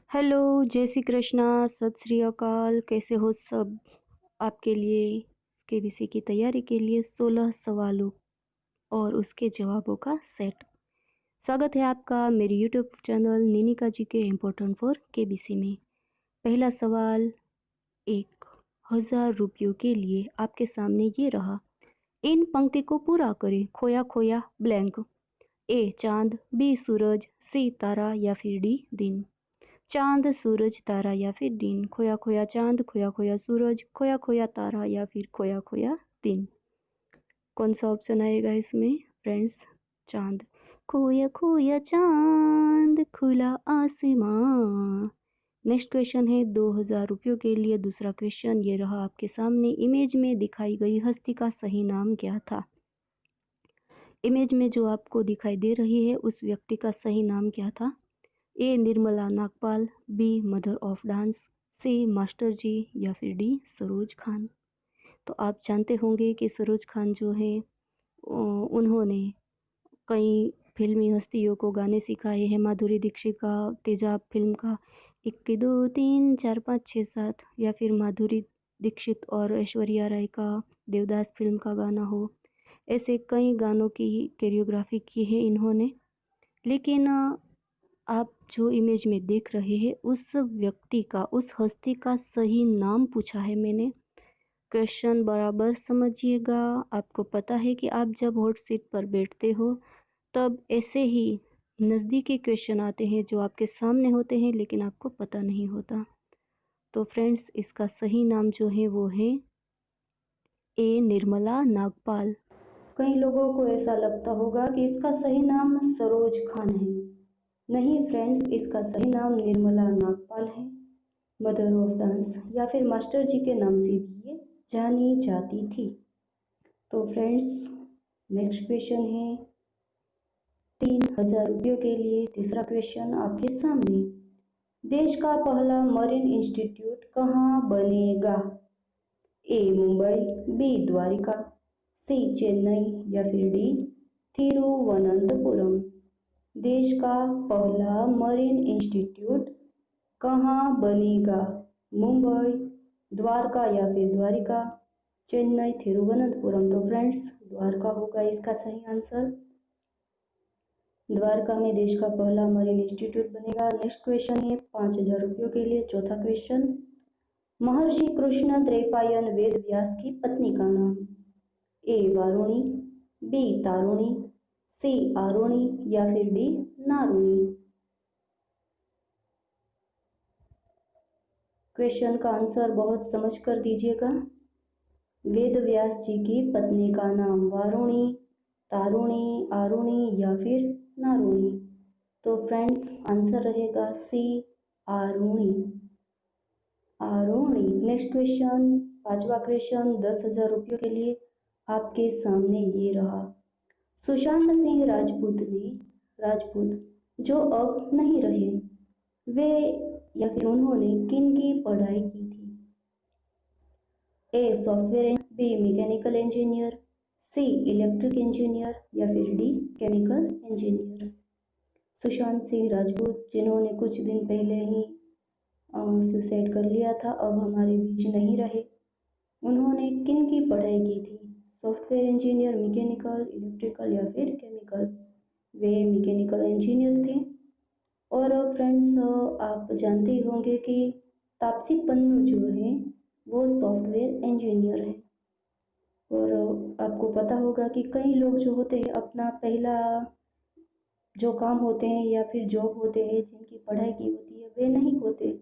Hello, जय श्री कृष्णा, सत श्री अकाल। कैसे हो सब? आपके लिए केबीसी की तैयारी के लिए 16 सवालों और उसके जवाबों का सेट। स्वागत है आपका मेरे यूट्यूब चैनल निनिका जी के इम्पोर्टेंट फॉर केबीसी में। पहला सवाल 1000 रुपयों के लिए आपके सामने ये रहा। इन पंक्ति को पूरा करें। खोया खोया ब्लैंक। ए चांद, बी सूरज, सी तारा या फिर डी दिन। चांद, सूरज, तारा या फिर दिन। खोया खोया चांद, खोया खोया सूरज, खोया खोया तारा या फिर खोया खोया दिन। कौन सा ऑप्शन आएगा इसमें फ्रेंड्स? चांद। खोया खोया चांद, खुला आसमां। नेक्स्ट क्वेश्चन है 2000 रुपयों के लिए। दूसरा क्वेश्चन ये रहा आपके सामने। इमेज में दिखाई गई हस्ती का सही नाम क्या था? इमेज में जो आपको दिखाई दे रही है उस व्यक्ति का सही नाम क्या था? A Nirmala Nagpal, B mother of dance, C master ji या फिर डी सरोज खान। तो आप जानते होंगे कि सरोज खान जो है उन्होंने कई फिल्मी हस्तियों को गाने सिखाए हैं। माधुरी दीक्षित का तेजाब फिल्म का 1 2 3 4 5 6 7 या फिर माधुरी दीक्षित और ऐश्वर्या राय का देवदास फिल्म का गाना हो, ऐसे कई गानों की कोरियोग्राफी की है इन्होंने। लेकिन आप जो इमेज में देख रहे हैं उस व्यक्ति का, उस हस्ती का सही नाम पूछा है मैंने। क्वेश्चन बराबर समझिएगा। आपको पता है कि आप जब हॉट सीट पर बैठते हो तब ऐसे ही नज़दीकी क्वेश्चन आते हैं जो आपके सामने होते हैं लेकिन आपको पता नहीं होता। तो फ्रेंड्स, इसका सही नाम जो है वो है ए निर्मला नागपाल। कई लोगों को ऐसा लगता होगा कि इसका सही नाम सरोज खान है। नहीं फ्रेंड्स, इसका सही नाम निर्मला नागपाल है। मदर ऑफ डांस या फिर मास्टर जी के नाम से भी ये जानी जाती थी। तो फ्रेंड्स, नेक्स्ट क्वेश्चन है 3000 रुपयों के लिए। तीसरा क्वेश्चन आपके सामने। देश का पहला मरीन इंस्टीट्यूट कहाँ बनेगा? ए मुंबई, बी द्वारिका, सी चेन्नई या फिर डी तिरुवनंतपुरम। देश का पहला मरीन इंस्टीट्यूट कहाँ बनेगा? मुंबई, द्वारका या फिर द्वारिका, चेन्नई, तिरुवनंतपुरम। तो फ्रेंड्स, द्वारका होगा इसका सही आंसर। द्वारका में देश का पहला मरीन इंस्टीट्यूट बनेगा। नेक्स्ट क्वेश्चन है 5000 रुपयों के लिए। चौथा क्वेश्चन। महर्षि कृष्ण द्वैपायन वेद व्यास की पत्नी का नाम? ए वारुणी, बी तारुणी, सी आरुणी या फिर डी नारुणी। क्वेश्चन का आंसर बहुत समझ कर दीजिएगा। वेद व्यास जी की पत्नी का नाम वारुणी, तारुणी, आरुणी या फिर नारुणी। तो फ्रेंड्स, आंसर रहेगा सी आरुणी। आरुणी। नेक्स्ट क्वेश्चन, पांचवा क्वेश्चन 10,000 रुपयों के लिए आपके सामने ये रहा। सुशांत सिंह राजपूत जो अब नहीं रहे, वे या फिर उन्होंने किन की पढ़ाई की थी? A software, B mechanical engineer, C electric engineer या फिर D chemical engineer. Sushant Singh Rajput जिन्होंने कुछ दिन पहले ही सुसाइड कर लिया था, अब हमारे बीच नहीं रहे, उन्होंने किन की पढ़ाई की थी? सॉफ्टवेयर इंजीनियर, मैकेनिकल, इलेक्ट्रिकल या फिर केमिकल। वे मैकेनिकल इंजीनियर थे। और फ्रेंड्स, आप जानते ही होंगे कि तापसी पन्नू जो है वो सॉफ्टवेयर इंजीनियर है। और आपको पता होगा कि कई लोग जो होते हैं अपना पहला जो काम होते हैं या फिर जॉब होते हैं जिनकी पढ़ाई की होती है वे नहीं होते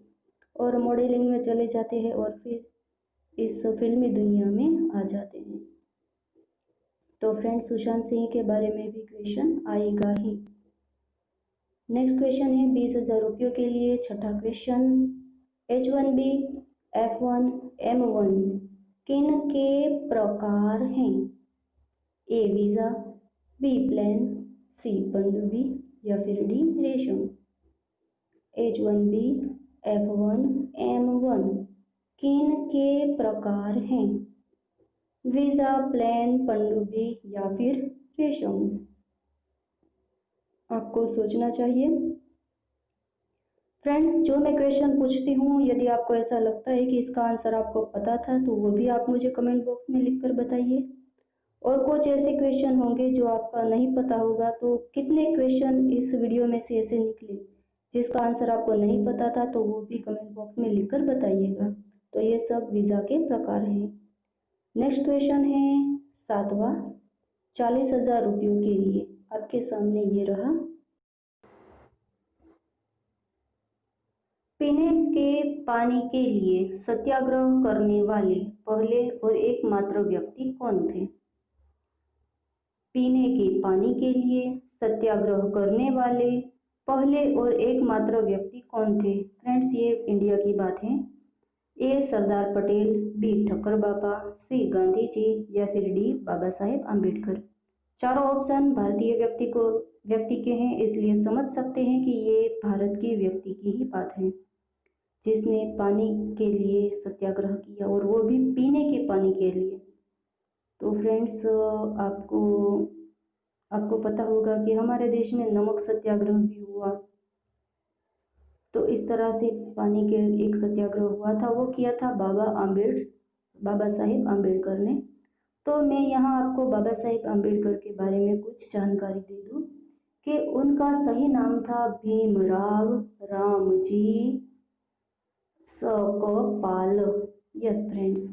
और मॉडलिंग में चले जाते हैं और फिर इस फिल्मी दुनिया में आ जाते हैं। तो फ्रेंड्स, सुशांत सिंह के बारे में भी क्वेश्चन आएगा ही। नेक्स्ट क्वेश्चन है 20,000 रुपयों के लिए। छठा क्वेश्चन। H1B, F1, M1 किन के प्रकार हैं? ए वीज़ा, बी प्लेन, सी पनडुब्बी या फिर डी रेशम। H1B, F1, M1 किन के प्रकार हैं? वीज़ा, प्लेन, पनडुब्बी या फिर रेशम। आपको सोचना चाहिए। फ्रेंड्स, जो मैं क्वेश्चन पूछती हूँ, यदि आपको ऐसा लगता है कि इसका आंसर आपको पता था तो वो भी आप मुझे कमेंट बॉक्स में लिख कर बताइए। और कुछ ऐसे क्वेश्चन होंगे जो आपका नहीं पता होगा, तो कितने क्वेश्चन इस वीडियो में से ऐसे निकले जिसका आंसर आपको नहीं पता था, तो वो भी कमेंट बॉक्स में लिखकर बताइएगा। तो ये सब वीज़ा के प्रकार हैं। नेक्स्ट क्वेश्चन है 7वां, 40,000 रुपयों के लिए। आपके सामने ये रहा। पीने के पानी के लिए सत्याग्रह करने वाले पहले और एकमात्र व्यक्ति कौन थे? पीने के पानी के लिए सत्याग्रह करने वाले पहले और एकमात्र व्यक्ति कौन थे? फ्रेंड्स, ये इंडिया की बात है। ए सरदार पटेल, बी ठक्कर बाबा, सी गांधी जी या फिर डी बाबा साहेब आम्बेडकर। चारों ऑप्शन भारतीय व्यक्ति के हैं, इसलिए समझ सकते हैं कि ये भारत के व्यक्ति की ही बात है जिसने पानी के लिए सत्याग्रह किया, और वो भी पीने के पानी के लिए। तो फ्रेंड्स, आपको पता होगा कि हमारे देश में नमक सत्याग्रह भी हुआ। तो इस तरह से पानी के एक सत्याग्रह हुआ था, वो किया था बाबा साहेब आम्बेडकर ने। तो मैं यहाँ आपको बाबा साहेब आम्बेडकर के बारे में कुछ जानकारी दे दूँ कि उनका सही नाम था भीमराव रामजी सकपाल। Yes friends,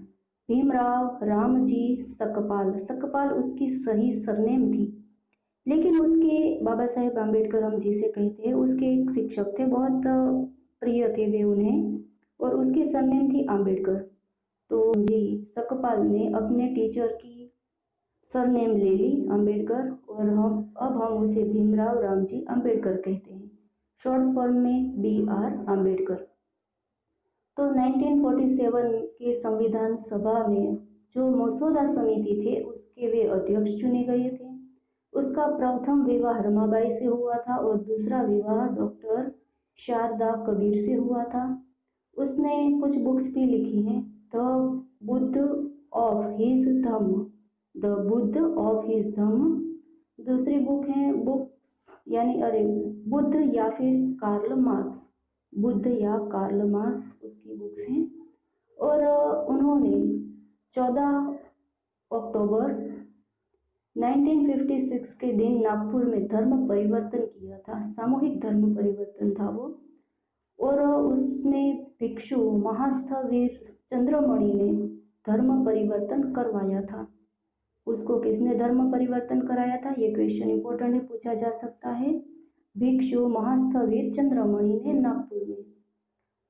Bhimrao Ramji Sakpal. सकपाल उसकी सही सरनेम थी, लेकिन उसके बाबा साहेब आम्बेडकर हम जिसे कहते हैं, उसके एक शिक्षक थे, बहुत प्रिय थे वे उन्हें, और उसकी सरनेम थी आम्बेडकर। तो जी सकपाल ने अपने टीचर की सरनेम ले ली आम्बेडकर, और हम उसे भीमराव रामजी आम्बेडकर कहते हैं, शॉर्ट फॉर्म में BR आम्बेडकर। तो 1947 के संविधान सभा में जो मसौदा समिति थे उसके वे अध्यक्ष चुने गए थे। उसका प्रथम विवाह रमाबाई से हुआ था और दूसरा विवाह डॉक्टर शारदा कबीर से हुआ था। उसने कुछ बुक्स भी लिखी हैं, the Buddha of his Dhamma, the Buddha of his Dhamma. दूसरी बुक है बुद्ध या फिर कार्ल मार्क्स, बुद्ध या कार्ल मार्क्स उसकी बुक्स हैं। और उन्होंने 14 अक्टूबर 1956 के दिन नागपुर में धर्म परिवर्तन किया था, सामूहिक धर्म परिवर्तन था वो। और उसमें भिक्षु महास्थवीर चंद्रमणि ने धर्म परिवर्तन करवाया था। उसको किसने धर्म परिवर्तन कराया था, ये क्वेश्चन इंपॉर्टेंट है, पूछा जा सकता है। भिक्षु महास्थवीर चंद्रमणि ने नागपुर में।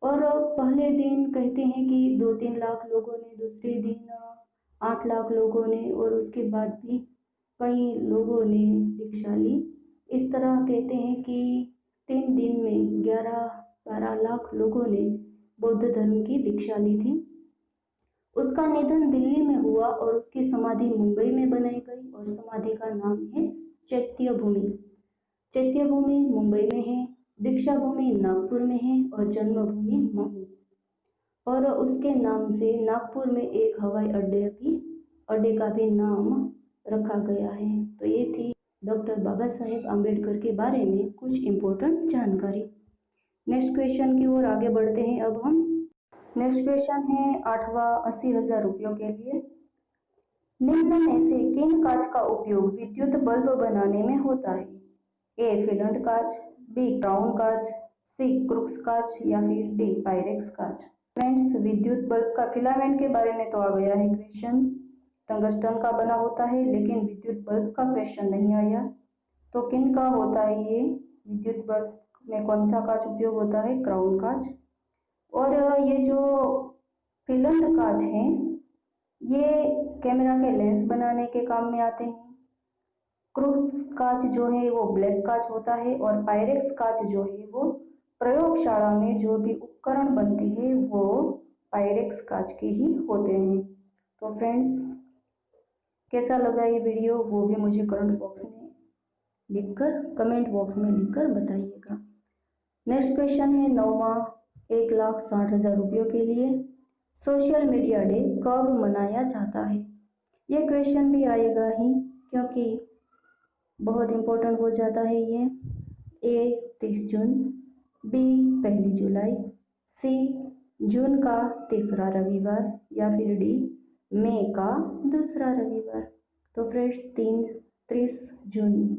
और पहले दिन कहते हैं कि 2-3 लाख लोगों ने, दूसरे दिन 8 लाख लोगों ने, और उसके बाद भी कई लोगों ने दीक्षा ली। इस तरह कहते हैं कि 3 दिन में 11-12 लाख लोगों ने बौद्ध धर्म की दीक्षा ली थी। उसका निधन दिल्ली में हुआ और उसकी समाधि मुंबई में बनाई गई, और समाधि का नाम है चैत्य भूमि। चैत्य भूमि मुंबई में है, दीक्षा भूमि नागपुर में है, और जन्मभूमि महू। और उसके नाम से नागपुर में एक हवाई अड्डे का भी नाम रखा गया है। तो ये थी डॉक्टर बाबा साहेब आम्बेडकर के बारे में कुछ इम्पोर्टेंट जानकारी। नेक्स्ट क्वेश्चन की ओर आगे बढ़ते हैं अब हम। नेक्स्ट क्वेश्चन है 8वां, 80,000 रुपयों के लिए। निम्न में से किन कांच का उपयोग विद्युत बल्ब बनाने में होता है? ए फिलामेंट कांच, बी क्राउन कांच, सी क्रूक्स कांच या फिर डी पायरेक्स कांच। फ्रेंड्स, विद्युत बल्ब का फिलामेंट के बारे में तो आ गया है क्वेश्चन, टंगस्टन का बना होता है, लेकिन विद्युत बल्ब का क्वेश्चन नहीं आया। तो किन का होता है ये विद्युत बल्ब में कौन सा कांच उपयोग होता है? क्राउन कांच। और ये जो फिलामेंट कांच हैं ये कैमरा के लेंस बनाने के काम में आते हैं। क्रूक्स कांच जो है वो ब्लैक कांच होता है, और पायरेक्स कांच जो है वो प्रयोगशाला में जो भी उपकरण बनते हैं वो पायरेक्स कांच के ही होते हैं। तो फ्रेंड्स, कैसा लगा ये वीडियो वो भी मुझे कमेंट बॉक्स में लिखकर बताइएगा। नेक्स्ट क्वेश्चन है 9वां, 1,60,000 रुपयों के लिए। सोशल मीडिया डे कब मनाया जाता है? ये क्वेश्चन भी आएगा ही, क्योंकि बहुत इम्पोर्टेंट हो जाता है ये। ए 30 जून, बी 1 जुलाई, सी जून का तीसरा रविवार या फिर डी मई का दूसरा रविवार। तो फ्रेंड्स 30 जून,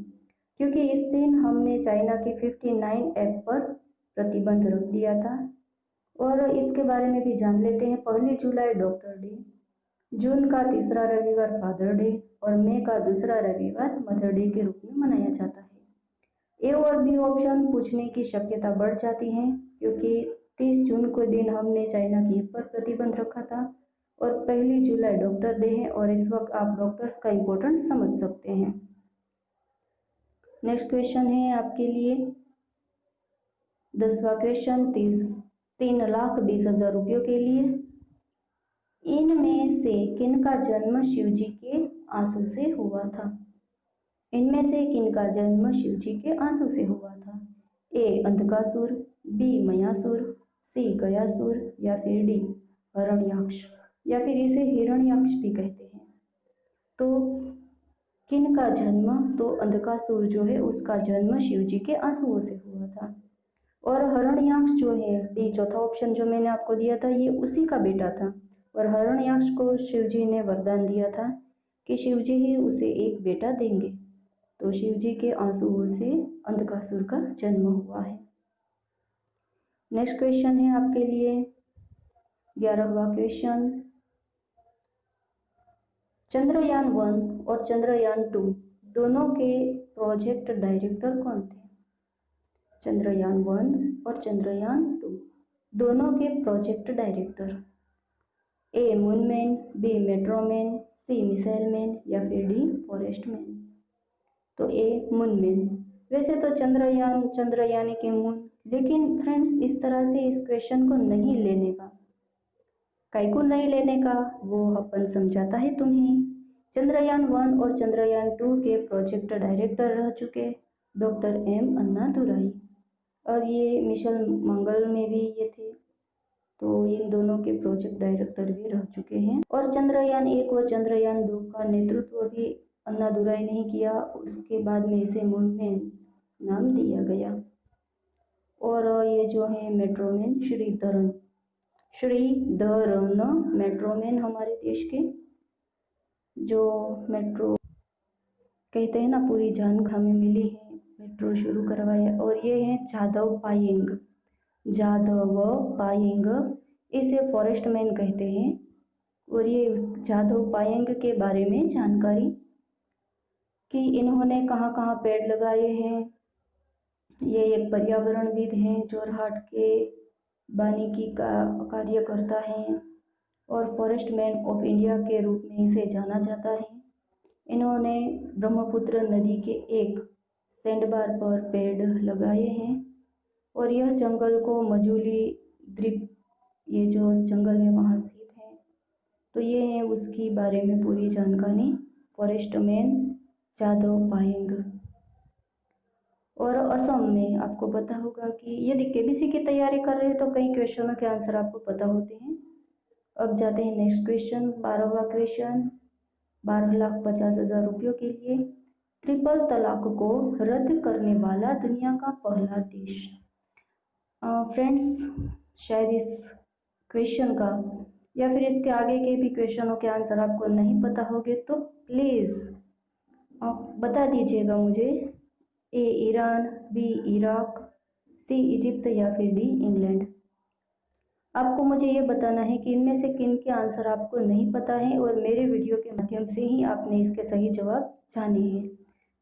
क्योंकि इस दिन हमने चाइना की 59 ऐप पर प्रतिबंध रख दिया था। और इसके बारे में भी जान लेते हैं। 1 जुलाई डॉक्टर डे, जून का तीसरा रविवार फादर डे और मई का दूसरा रविवार मदर डे के रूप में मनाया जाता है। ए और बी ऑप्शन पूछने की शक्यता बढ़ जाती है, क्योंकि 30 जून को दिन हमने चाइना की ऐप पर प्रतिबंध रखा था और 1 जुलाई डॉक्टर डे है और इस वक्त आप डॉक्टर्स का इम्पोर्टेंस समझ सकते हैं। नेक्स्ट क्वेश्चन है आपके लिए 10वां क्वेश्चन 3,20,000 रुपयों के लिए। इनमें से किनका जन्म शिवजी के आंसू से हुआ था? इनमें से किनका जन्म शिवजी के आंसू से हुआ था? ए अंधकासुर, बी मयासुर, सी गयासुर या फिर डी हिरण्याक्ष या फिर इसे हिरण्याक्ष भी कहते हैं। तो किनका जन्म? तो अंधकासुर जो है उसका जन्म शिवजी के आंसुओं से हुआ था। और हिरण्याक्ष जो है, डी चौथा ऑप्शन जो मैंने आपको दिया था, ये उसी का बेटा था। और हिरण्याक्ष को शिवजी ने वरदान दिया था कि शिवजी ही उसे एक बेटा देंगे। तो शिवजी के आंसुओं से अंधकासुर का जन्म हुआ है। नेक्स्ट क्वेश्चन है आपके लिए 11वां क्वेश्चन। चंद्रयान 1 और चंद्रयान 2 दोनों के प्रोजेक्ट डायरेक्टर कौन थे? चंद्रयान 1 और चंद्रयान 2 दोनों के प्रोजेक्ट डायरेक्टर। ए मूनमैन, बी मेट्रोमैन, सी मिसाइलमैन या फिर डी फॉरेस्टमैन। तो ए मूनमैन। वैसे तो चंद्रयान, चंद्रयानी के मून, लेकिन फ्रेंड्स इस तरह से इस क्वेश्चन को नहीं लेने का। काहे को नहीं लेने का वो अपन समझाता है तुम्हें। चंद्रयान 1 और चंद्रयान 2 के प्रोजेक्ट डायरेक्टर रह चुके डॉक्टर एम अन्नादुराई। और ये मिशन मंगल में भी ये थे, तो इन दोनों के प्रोजेक्ट डायरेक्टर भी रह चुके हैं। और चंद्रयान 1 और चंद्रयान 2 का नेतृत्व भी अन्नादुराई ने किया, उसके बाद में इसे मूनमैन नाम दिया गया। और ये जो है मेट्रोमैन श्रीधरन मेट्रोमैन हमारे देश के जो मेट्रो कहते हैं ना, पूरी जान हमें मिली है, मेट्रो शुरू करवाया। और ये हैं जादव पायेंग, इसे फॉरेस्टमैन कहते हैं। और ये उस जादव पायेंग के बारे में जानकारी कि इन्होंने कहाँ कहाँ पेड़ लगाए हैं। ये एक पर्यावरणविद हैं, जोरहाट के वानिकी का कार्य करता है और फॉरेस्टमैन ऑफ इंडिया के रूप में इसे जाना जाता है। इन्होंने ब्रह्मपुत्र नदी के एक सैंडबार पर पेड़ लगाए हैं और यह जंगल को मजूली द्वीप, ये जो जंगल है वहाँ स्थित है। तो ये है उसकी बारे में पूरी जानकारी, फॉरेस्टमैन जादव पायेंग। और असम में आपको पता होगा कि यदि केबीसी की तैयारी कर रहे हैं तो कई क्वेश्चनों के आंसर आपको पता होते हैं। अब जाते हैं नेक्स्ट क्वेश्चन, 12वां क्वेश्चन 12,50,000 रुपयों के लिए। ट्रिपल तलाक को रद्द करने वाला दुनिया का पहला देश। फ्रेंड्स शायद इस क्वेश्चन का या फिर इसके आगे के भी क्वेश्चनों के आंसर आपको नहीं पता होंगे तो प्लीज़ आप बता दीजिएगा मुझे। ए ईरान, बी इराक, सी इजिप्ट या फिर डी इंग्लैंड। आपको मुझे ये बताना है कि इनमें से किन के आंसर आपको नहीं पता है और मेरे वीडियो के माध्यम से ही आपने इसके सही जवाब जाने हैं।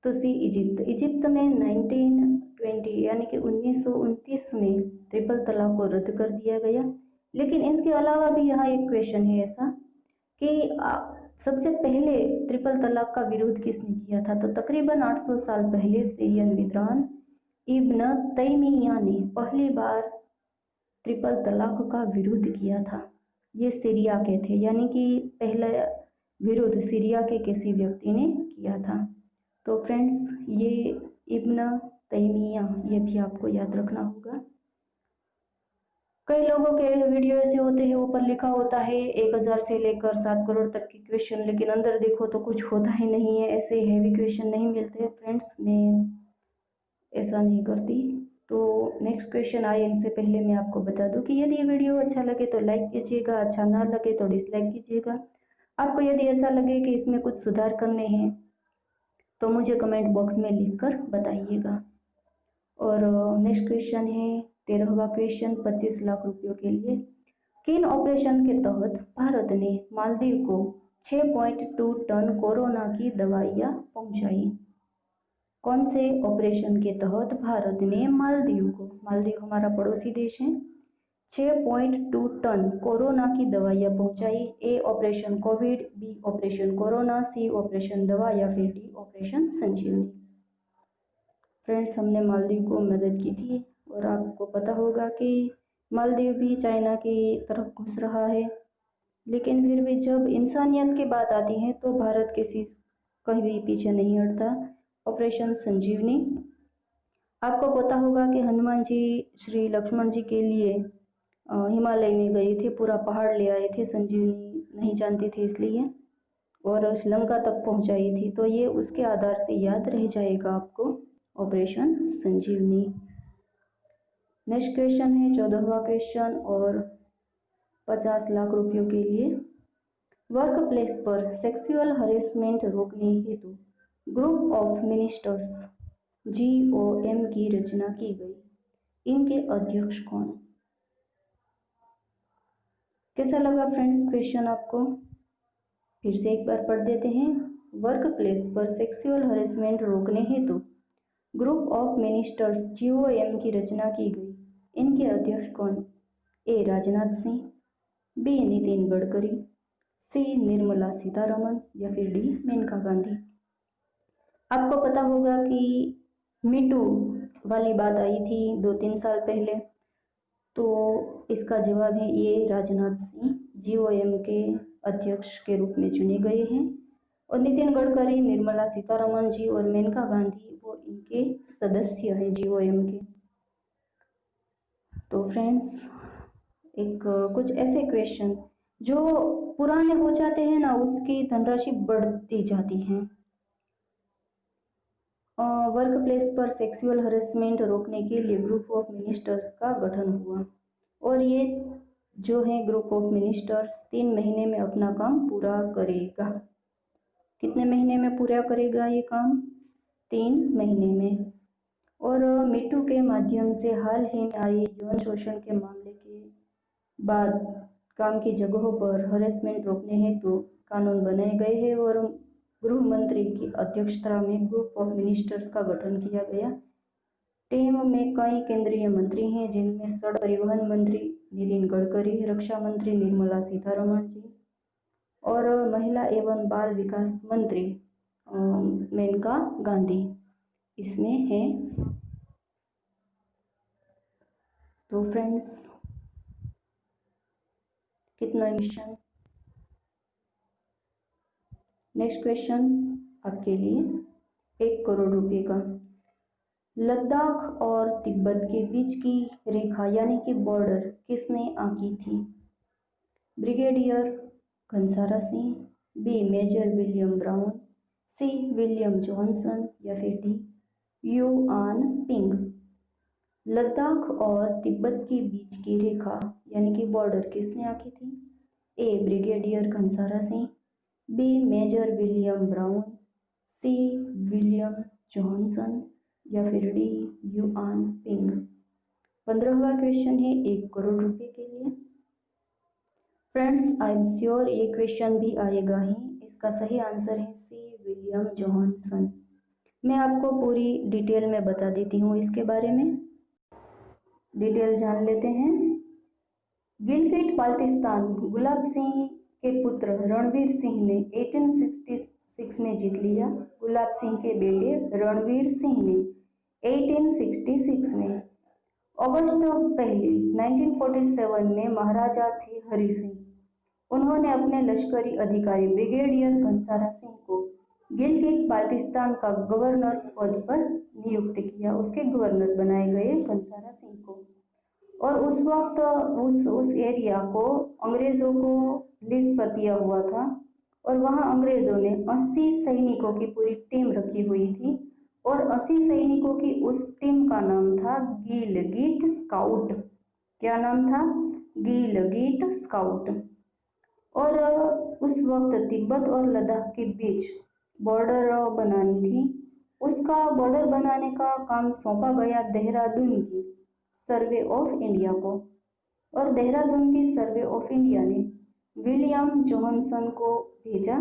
तो सी इजिप्ट में 1920 यानी कि 1929 में ट्रिपल तलाक को रद्द कर दिया गया। लेकिन इसके अलावा भी यहाँ एक क्वेश्चन है ऐसा कि सबसे पहले ट्रिपल तलाक का विरोध किसने किया था? तो तकरीबन 800 साल पहले सीरियन विद्वान इब्न तैमिया ने पहली बार ट्रिपल तलाक का विरोध किया था। ये सीरिया के थे, यानी कि पहला विरोध सीरिया के किसी व्यक्ति ने किया था। तो फ्रेंड्स ये इब्न तैमिया, ये भी आपको याद रखना होगा। कई लोगों के वीडियो ऐसे होते हैं ऊपर लिखा होता है 1000 से लेकर 7 करोड़ तक के क्वेश्चन, लेकिन अंदर देखो तो कुछ होता ही नहीं है, ऐसे हैवी क्वेश्चन नहीं मिलते फ्रेंड्स। मैं ऐसा नहीं करती, तो नेक्स्ट क्वेश्चन आए इनसे पहले मैं आपको बता दूं कि यदि ये वीडियो अच्छा लगे तो लाइक कीजिएगा, अच्छा ना लगे तो डिसलाइक कीजिएगा। आपको यदि ऐसा लगे कि इसमें कुछ सुधार करने हैं तो मुझे कमेंट बॉक्स में लिखकर बताइएगा। और नेक्स्ट क्वेश्चन है 13वां क्वेश्चन 25 लाख रुपयों के लिए। किन ऑपरेशन के तहत भारत ने मालदीव को 6.2 टन कोरोना की दवाइयाँ पहुँचाई? कौन से ऑपरेशन के तहत भारत ने मालदीव हमारा पड़ोसी देश है, 6.2 टन कोरोना की दवाइयाँ पहुंचाई? A operation Covid, B operation corona, C operation दवा या फिर डी ऑपरेशन संजीवनी। फ्रेंड्स, हमने मालदीव को मदद की थी और आपको पता होगा कि मालदीव भी चाइना की तरफ घुस रहा है, लेकिन फिर भी जब इंसानियत की बात आती है तो भारत किसी कहीं भी पीछे नहीं हटता। ऑपरेशन संजीवनी, आपको पता होगा कि हनुमान जी श्री लक्ष्मण जी के लिए हिमालय में गए थे, पूरा पहाड़ ले आए थे, संजीवनी नहीं जानते थे इसलिए, और श्रीलंका तक पहुंचाई थी। तो ये उसके आधार से याद रह जाएगा आपको, ऑपरेशन संजीवनी। नेक्स्ट क्वेश्चन है 14वां क्वेश्चन और 50 लाख रुपयों के लिए। वर्क प्लेस पर सेक्सुअल हरेसमेंट रोकने हेतु ग्रुप ऑफ मिनिस्टर्स GOM की रचना की गई। इनके अध्यक्ष कौन? कैसा लगा फ्रेंड्स क्वेश्चन आपको? फिर से एक बार पढ़ देते हैं। वर्क प्लेस पर सेक्सुअल हरेसमेंट रोकने हेतु ग्रुप ऑफ मिनिस्टर्स GOM की रचना की गई। इनके अध्यक्ष कौन? ए राजनाथ सिंह, बी नितिन गडकरी, सी निर्मला सीतारमन या फिर डी मेनका गांधी। आपको पता होगा कि मीटू वाली बात आई थी 2-3 साल पहले, तो इसका जवाब है ये राजनाथ सिंह GOM के अध्यक्ष के रूप में चुने गए हैं, और नितिन गडकरी, निर्मला सीतारमन जी और मेनका गांधी वो इनके सदस्य हैं GOM के। तो फ्रेंड्स, एक कुछ ऐसे क्वेश्चन जो पुराने हो जाते हैं ना, उसकी धनराशि बढ़ती जाती है। वर्क प्लेस पर सेक्सुअल हरेसमेंट रोकने के लिए ग्रुप ऑफ मिनिस्टर्स का गठन हुआ, और ये जो है ग्रुप ऑफ मिनिस्टर्स 3 महीने में अपना काम पूरा करेगा। कितने महीने में पूरा करेगा ये काम? 3 महीने में। और मीटू के माध्यम से हाल ही में आए यौन शोषण के मामले के बाद काम की जगहों पर हरेसमेंट रोकने हेतु कानून बनाए गए हैं, और गृह मंत्री की अध्यक्षता में ग्रुप ऑफ मिनिस्टर्स का गठन किया गया। टीम में कई केंद्रीय मंत्री हैं, जिनमें सड़क परिवहन मंत्री नितिन गडकरी, रक्षा मंत्री निर्मला सीतारमण जी और महिला एवं बाल विकास मंत्री मेनका गांधी इसमें है। तो फ्रेंड्स, कितना मिशन? नेक्स्ट क्वेश्चन आपके लिए 1 करोड़ रुपए का। लद्दाख और तिब्बत के बीच की रेखा यानी कि बॉर्डर किसने आंकी थी? Brigadier Ghansara Singh, B major William Brown, C William Johnson या फिर डी युआन पिंग। लद्दाख और तिब्बत के बीच की रेखा यानी कि बॉर्डर किसने आंकी थी? A brigadier Ghansara Singh, B major William Brown, C William Johnson या फिर डी युआन पिंग। 15वां क्वेश्चन है 1 करोड़ रुपए के लिए। फ्रेंड्स, आई एम श्योर ये क्वेश्चन भी आएगा ही। इसका सही आंसर है सी विलियम जॉनसन। मैं आपको पूरी डिटेल में बता देती हूँ इसके बारे में। डिटेल जान लेते हैं। गिलगिट बाल्टिस्तान गुलाब सिंह के पुत्र रणवीर सिंह ने 1866 में जीत लिया। गुलाब सिंह के बेटे रणवीर सिंह ने 1866 में। अगस्त 1 1947 में महाराजा थे हरि सिंह। उन्होंने अपने लश्करी अधिकारी ब्रिगेडियर घनसारा सिंह को गिलगिट बाल्टिस्तान का गवर्नर पद पर नियुक्त किया। उसके गवर्नर बनाए गए घनसारा सिंह को। और उस वक्त उस एरिया को अंग्रेज़ों को लीज पर दिया हुआ था, और वहाँ अंग्रेज़ों ने 80 सैनिकों की पूरी टीम रखी हुई थी, और 80 सैनिकों की उस टीम का नाम था गिलगिट स्काउट। क्या नाम था? गिलगिट स्काउट। और उस वक्त तिब्बत और लद्दाख के बीच बॉर्डर बनानी थी। उसका बॉर्डर बनाने का काम सौंपा गया देहरादून की सर्वे ऑफ इंडिया को। और देहरादून की सर्वे ऑफ इंडिया ने विलियम जोहानसन को भेजा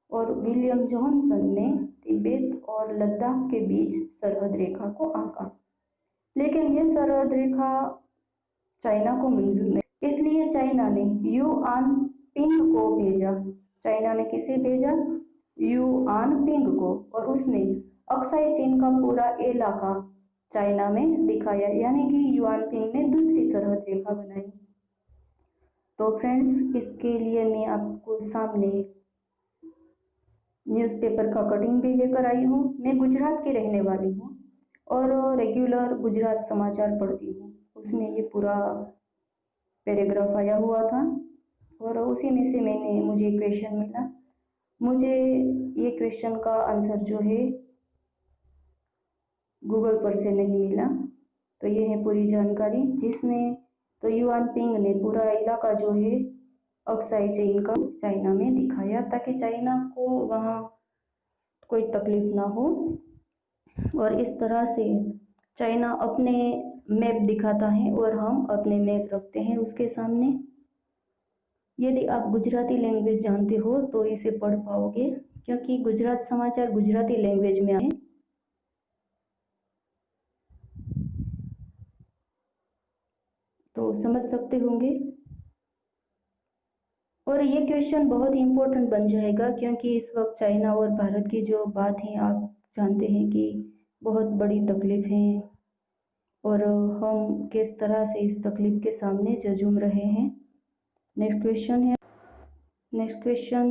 और विलियम जोहानसन ने तिब्बत और लद्दाख के बीच सरहद रेखा को आंका। लेकिन यह सरहद रेखा चाइना को मंजूर नहीं, इसलिए चाइना ने युआन पिंग को भेजा। चाइना ने किसे भेजा? युआन पिंग को। और उसने अक्साई चीन का पूरा इलाका चाइना में दिखाया, यानी कि युआन पिंग ने दूसरी सरहद रेखा बनाई। तो फ्रेंड्स, इसके लिए मैं आपको सामने न्यूज़पेपर का कटिंग भी लेकर आई हूँ। मैं गुजरात की रहने वाली हूँ और रेगुलर गुजरात समाचार पढ़ती हूँ। उसमें ये पूरा पैराग्राफ आया हुआ था और उसी में से मुझे क्वेश्चन मिला। मुझे ये क्वेश्चन का आंसर जो है गूगल पर से नहीं मिला। तो ये है पूरी जानकारी, जिसने तो युआन पिंग ने पूरा इलाका जो है अक्साई चीन का चाइना में दिखाया, ताकि चाइना को वहाँ कोई तकलीफ ना हो। और इस तरह से चाइना अपने मैप दिखाता है और हम अपने मैप रखते हैं उसके सामने। यदि आप गुजराती लैंग्वेज जानते हो तो इसे पढ़ पाओगे, क्योंकि गुजरात समाचार गुजराती लैंग्वेज में आए। तो समझ सकते होंगे। और ये क्वेश्चन बहुत ही इम्पोर्टेंट बन जाएगा, क्योंकि इस वक्त चाइना और भारत की जो बात है, आप जानते हैं कि बहुत बड़ी तकलीफ है और हम किस तरह से इस तकलीफ के सामने जूझ रहे हैं। नेक्स्ट क्वेश्चन है। नेक्स्ट क्वेश्चन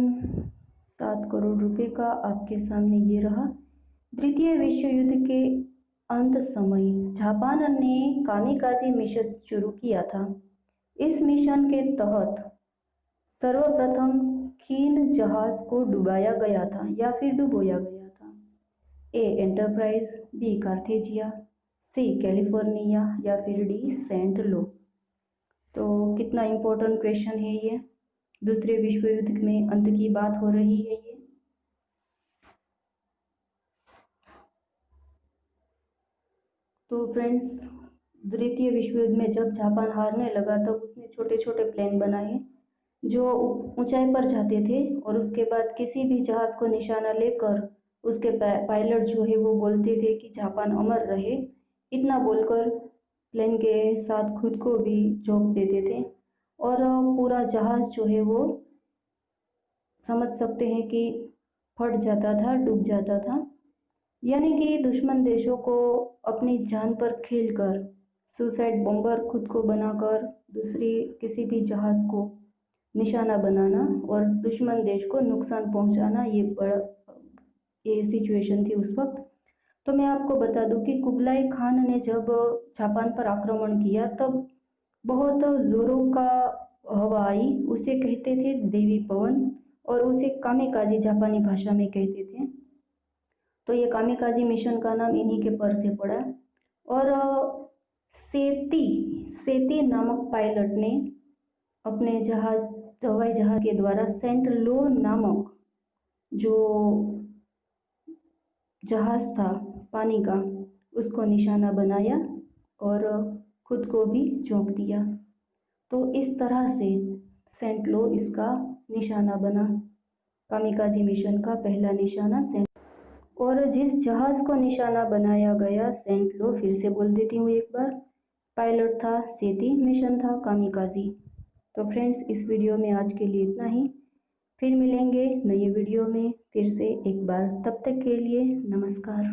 7 करोड़ रुपए का आपके सामने ये रहा। द्वितीय विश्व युद्ध के अंत समय जापान ने कामिकाज़ी मिशन शुरू किया था। इस मिशन के तहत सर्वप्रथम किन जहाज को डुबाया गया था या फिर डुबोया गया था? ए एंटरप्राइज, बी कार्थेजिया, सी कैलिफोर्निया या फिर डी सेंट लो। तो कितना इम्पोर्टेंट क्वेश्चन है ये। दूसरे विश्व युद्ध में अंत की बात हो रही है ये। तो फ्रेंड्स, द्वितीय विश्व युद्ध में जब जापान हारने लगा तब उसने छोटे छोटे प्लेन बनाए जो ऊंचाई पर जाते थे और उसके बाद किसी भी जहाज़ को निशाना लेकर उसके पायलट जो है वो बोलते थे कि जापान अमर रहे। इतना बोलकर प्लेन के साथ खुद को भी झोंक देते थे और पूरा जहाज़ जो है वो समझ सकते हैं कि फट जाता था, डूब जाता था। यानी कि दुश्मन देशों को अपनी जान पर खेलकर सुसाइड बॉम्बर खुद को बनाकर दूसरी किसी भी जहाज़ को निशाना बनाना और दुश्मन देश को नुकसान पहुंचाना, ये सिचुएशन थी उस वक्त। तो मैं आपको बता दूं कि कुबलाई खान ने जब जापान पर आक्रमण किया तब बहुत ज़ोरों का हवा आई। उसे कहते थे देवी पवन और उसे कामिकाज़ी जापानी भाषा में कहते थे। तो ये कामिकाज़ी मिशन का नाम इन्हीं के पर से पड़ा। और सेती नामक पायलट ने अपने हवाई जहाज के द्वारा सेंट लो नामक जो जहाज था पानी का, उसको निशाना बनाया और खुद को भी झोंक दिया। तो इस तरह से सेंट लो इसका निशाना बना। कामिकाज़ी मिशन का पहला निशाना सेंट। और जिस जहाज को निशाना बनाया गया सेंट लो, फिर से बोल देती हूँ एक बार, पायलट था सेती, मिशन था कामिकाज़ी। तो फ्रेंड्स, इस वीडियो में आज के लिए इतना ही। फिर मिलेंगे नए वीडियो में फिर से एक बार। तब तक के लिए नमस्कार।